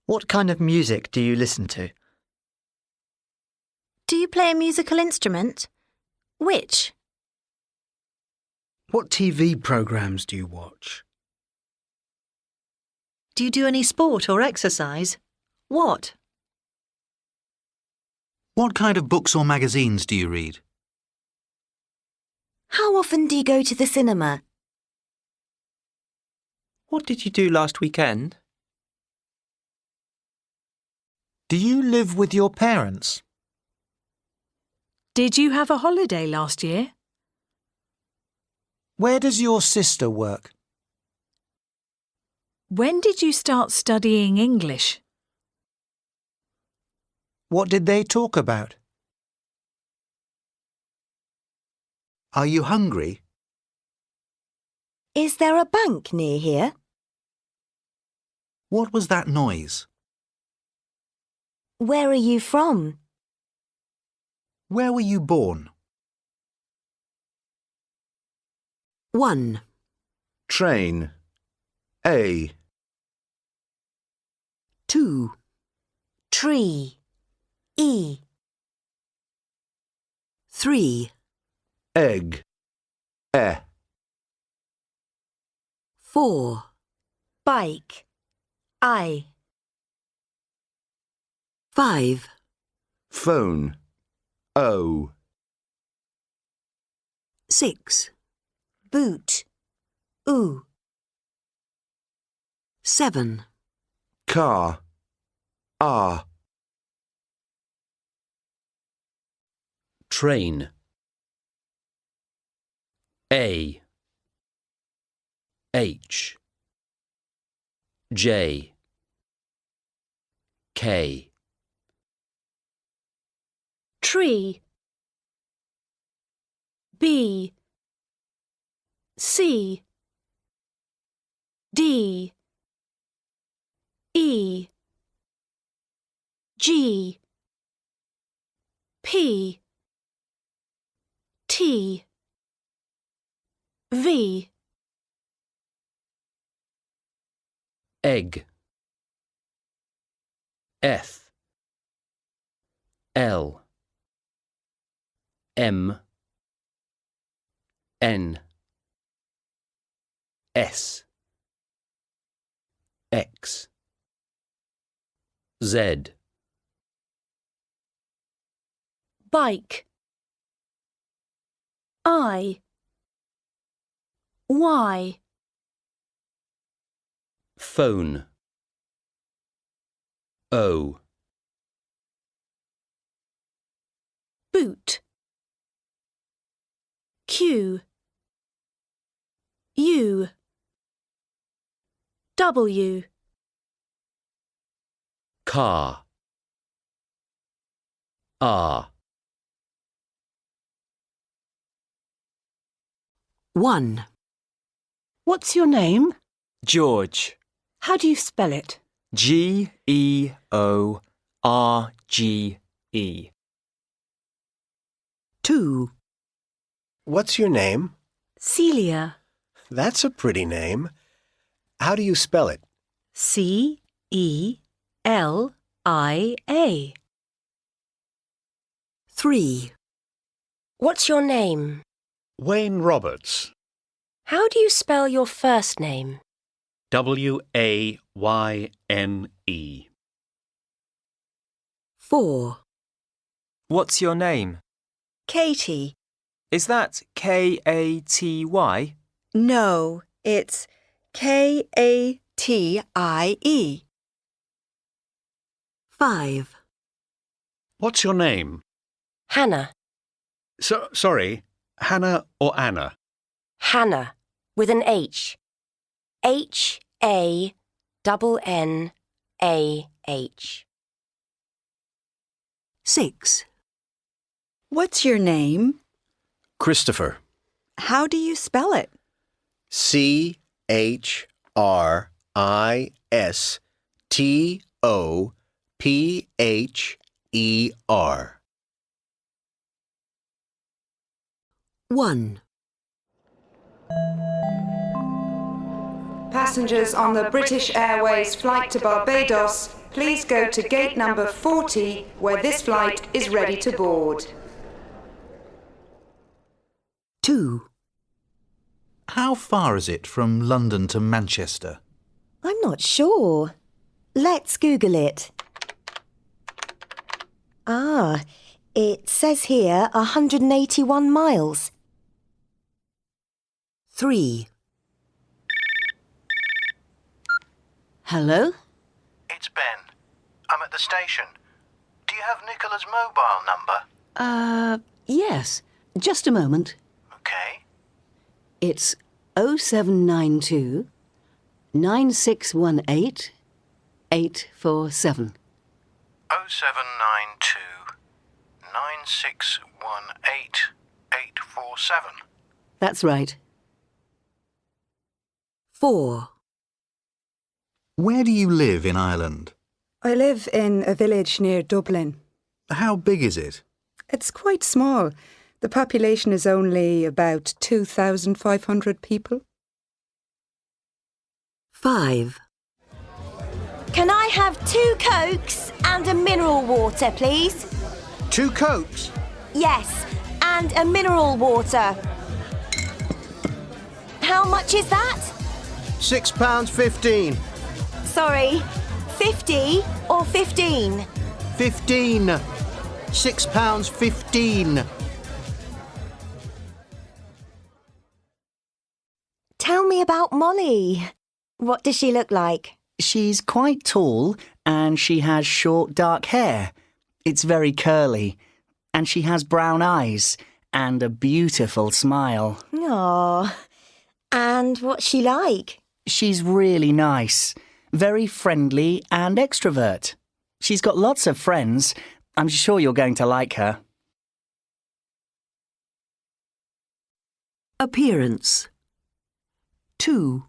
What kind of music do you listen to? Do you play a musical instrument? Which? What TV programmes do you watch? Do you do any sport or exercise? What? What kind of books or magazines do you read? How often do you go to the cinema? What did you do last weekend? Do you live with your parents? Did you have a holiday last year? Where does your sister work? When did you start studying English? What did they talk about? Are you hungry? Is there a bank near here? What was that noise? Where are you from? Where were you born? 1. Train. A. 2. Tree. E. 3. Egg. E. 4. Bike. I. 5. Phone. O. 6. Boot. Oo. 7. Car. R. Train. A. H. J. K. Tree. B. C. D. E. G. P. T. V. Egg. F. L. M. N. S. X. Z. Bike. I. Y. Phone. O. Boot. Q. U. W. Car. R. 1. What's your name? George. How do you spell it? George. 2. What's your name? Celia. That's a pretty name. How do you spell it? Celia. 3. What's your name? Wayne Roberts. How do you spell your first name? Wayne. 4. What's your name? Katie. Is that Katy? No, it's Katie. 5. What's your name? Hannah. Sorry, Hannah or Anna? Hannah, with an H. Hannah. 6. What's your name? Christopher. How do you spell it? CHRISTOPHER. 1. Passengers on the British Airways flight to Barbados, Please go to gate number 40, where this flight is ready to board. 2. How far is it from London to Manchester? I'm not sure. Let's Google it. Ah, it says here 181 miles. 3. Hello? It's Ben. I'm at the station. Do you have Nicola's mobile number? Yes. Just a moment. Okay. It's 0792 9618 847. 0792 9618 847. That's right. 4. Where do you live in Ireland? I live in a village near Dublin. How big is it? It's quite small. The population is only about 2,500 people. 5. Can I have 2 Cokes and a mineral water, please? 2 Cokes? Yes, and a mineral water. How much is that? £6.15. Sorry, 50 or 15? 15. £6.15. Tell me about Molly. What does she look like? She's quite tall and she has short dark hair. It's very curly. And she has brown eyes and a beautiful smile. Aww. And what's she like? She's really nice, very friendly and extrovert. She's got lots of friends. I'm sure you're going to like her. Appearance. 2.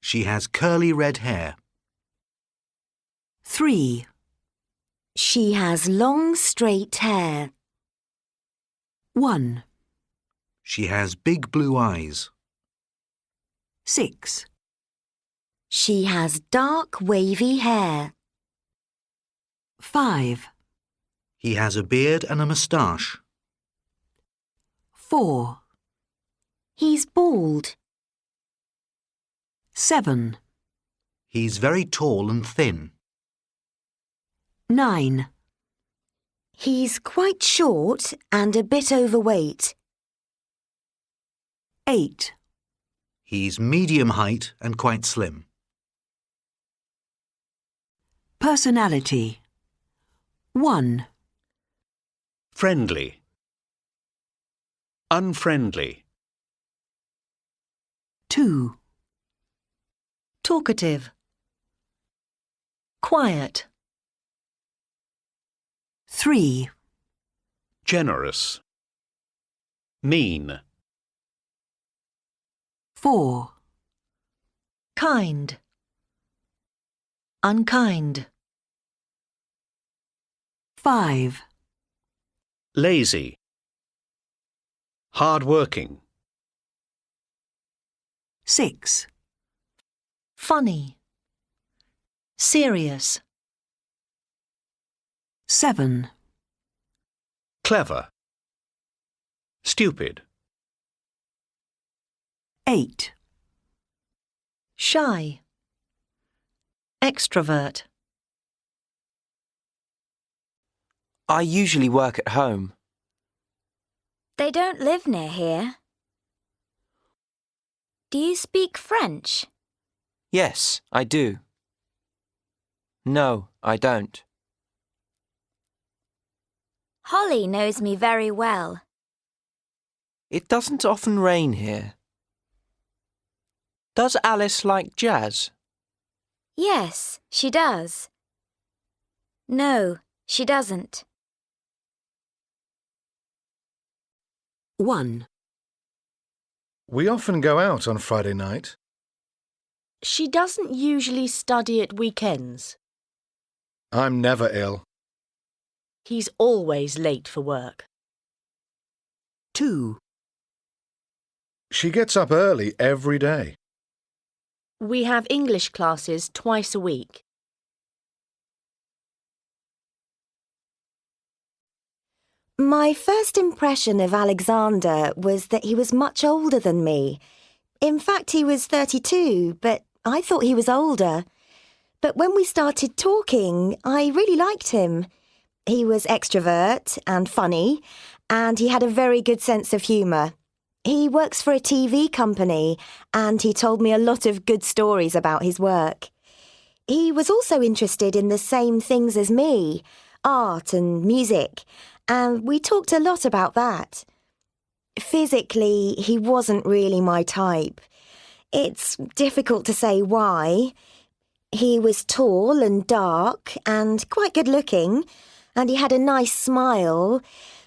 She has curly red hair. 3. She has long straight hair. 1. She has big blue eyes. 6. She has dark wavy hair. 5. He has a beard and a moustache. 4. He's bald. 7. He's very tall and thin. 9. He's quite short and a bit overweight. 8. He's medium height and quite slim. Personality. 1. Friendly. Unfriendly. 2. Talkative. Quiet. 3. Generous. Mean. 4. Kind. Unkind. 5. Lazy. Hard-working. 6. Funny. Serious. 7. Clever. Stupid. 8. Shy. Extrovert. I usually work at home. They don't live near here. Do you speak French? Yes, I do. No, I don't. Holly knows me very well. It doesn't often rain here. Does Alice like jazz? Yes, she does. No, she doesn't. 1. We often go out on Friday night. She doesn't usually study at weekends. I'm never ill. He's always late for work. 2. She gets up early every day. We have English classes twice a week. My first impression of Alexander was that he was much older than me. In fact, he was 32, but I thought he was older. But when we started talking, I really liked him. He was extrovert and funny, and he had a very good sense of humour. He works for a TV company, and he told me a lot of good stories about his work. He was also interested in the same things as me, art and music, and we talked a lot about that. Physically, he wasn't really my type. It's difficult to say why. He was tall and dark and quite good-looking, and he had a nice smile,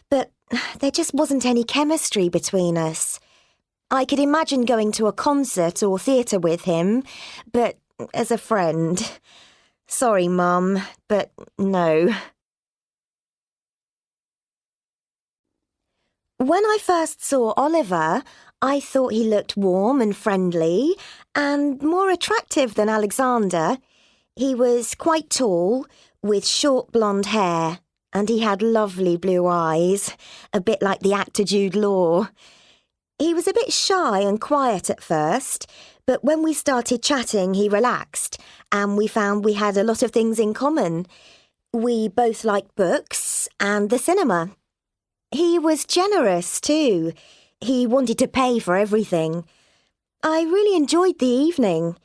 but there just wasn't any chemistry between us. I could imagine going to a concert or theatre with him, but as a friend. Sorry, Mum, but no. When I first saw Oliver, I thought he looked warm and friendly and more attractive than Alexander. He was quite tall, with short blonde hair, and he had lovely blue eyes, a bit like the actor Jude Law. He was a bit shy and quiet at first, but when we started chatting, he relaxed, and we found we had a lot of things in common. We both liked books and the cinema. He was generous too. He wanted to pay for everything. I really enjoyed the evening.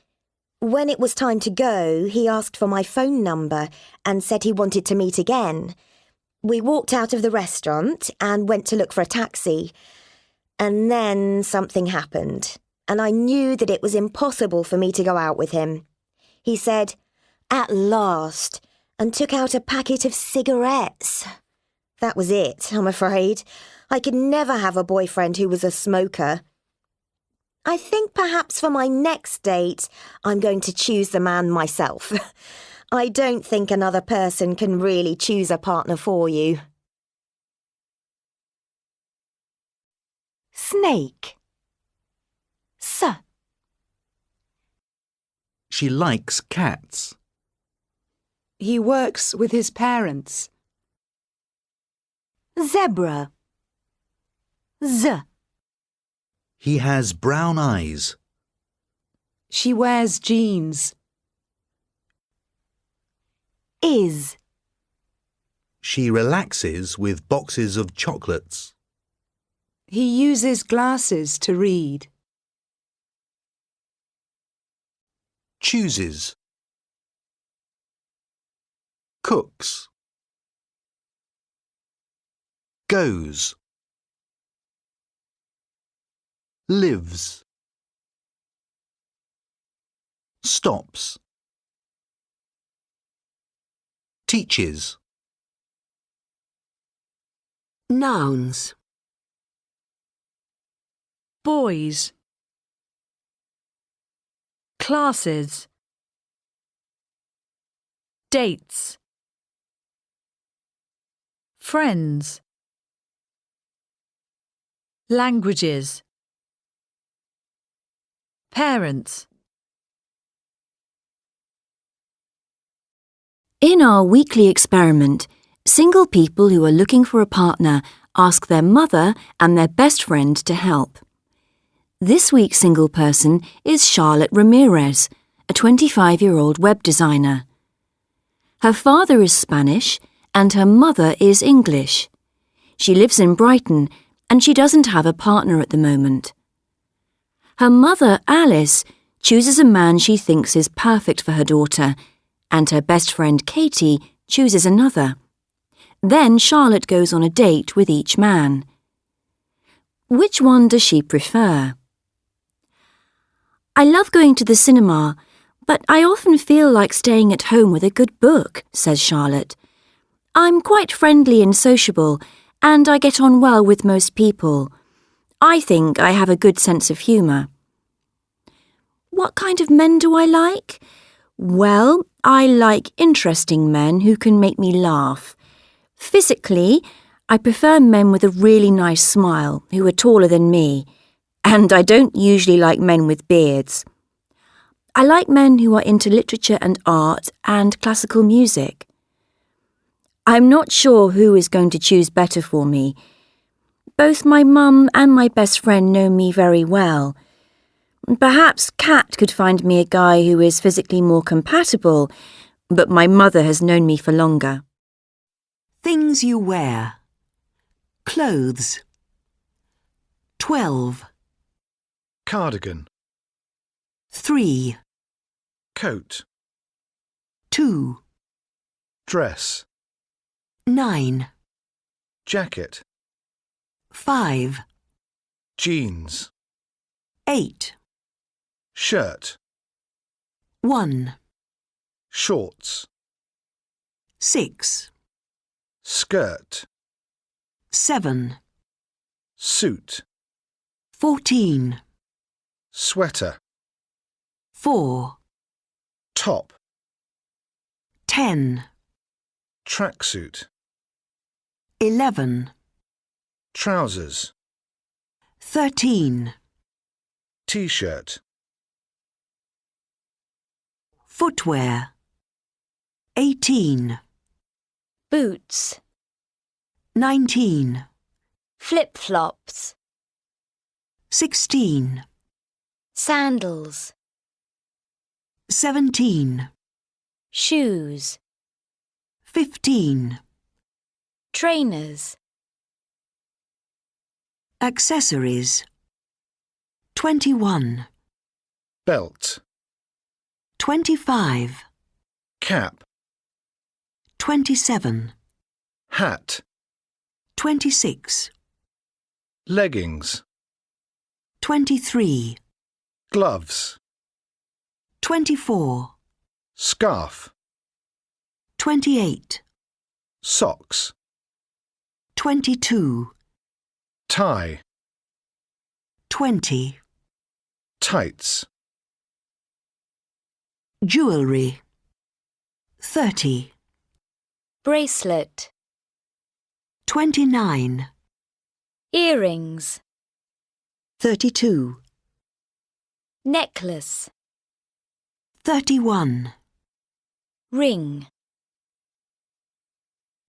When it was time to go, he asked for my phone number and said he wanted to meet again. We walked out of the restaurant and went to look for a taxi. And then something happened, and I knew that it was impossible for me to go out with him. He said, "At last," and took out a packet of cigarettes. That was it, I'm afraid. I could never have a boyfriend who was a smoker. I think perhaps for my next date, I'm going to choose the man myself. I don't think another person can really choose a partner for you. Snake. S. She likes cats. He works with his parents. Zebra. Z. He has brown eyes. She wears jeans. Is. She relaxes with boxes of chocolates. He uses glasses to read. Chooses. Cooks. Goes. Lives. Stops. Teaches. Nouns. Boys. Classes. Dates. Friends. Languages. Parents. In our weekly experiment, single people who are looking for a partner ask their mother and their best friend to help. This week's single person is Charlotte Ramirez, a 25-year-old web designer. Her father is Spanish and her mother is English. She lives in Brighton and she doesn't have a partner at the moment. Her mother, Alice, chooses a man she thinks is perfect for her daughter, and her best friend, Katie, chooses another. Then Charlotte goes on a date with each man. Which one does she prefer? I love going to the cinema, but I often feel like staying at home with a good book, says Charlotte. I'm quite friendly and sociable, and I get on well with most people. I think I have a good sense of humour. What kind of men do I like? Well, I like interesting men who can make me laugh. Physically, I prefer men with a really nice smile who are taller than me, and I don't usually like men with beards. I like men who are into literature and art and classical music. I'm not sure who is going to choose better for me. Both my mum and my best friend know me very well. Perhaps Kat could find me a guy who is physically more compatible, but my mother has known me for longer. Things you wear. Clothes. 12. Cardigan. 3. Coat. 2. Dress. 9. Jacket. 5. Jeans. 8. Shirt. 1. Shorts. 6. Skirt. 7. Suit. 14. Sweater. 4. Top. 10. Tracksuit. 11. Trousers. 13. T-shirt. Footwear. 18. Boots. 19. Flip-flops. 16. Sandals. 17. Shoes. 15. Trainers. Accessories. 21. Belt. 25. Cap. 27. Hat. 26. Leggings. 23. Gloves. 24. Scarf. 28. Socks. 22. Tie. 20. Tights. Jewellery. 30. Bracelet. 29. Earrings. 32. Necklace. 31. Ring.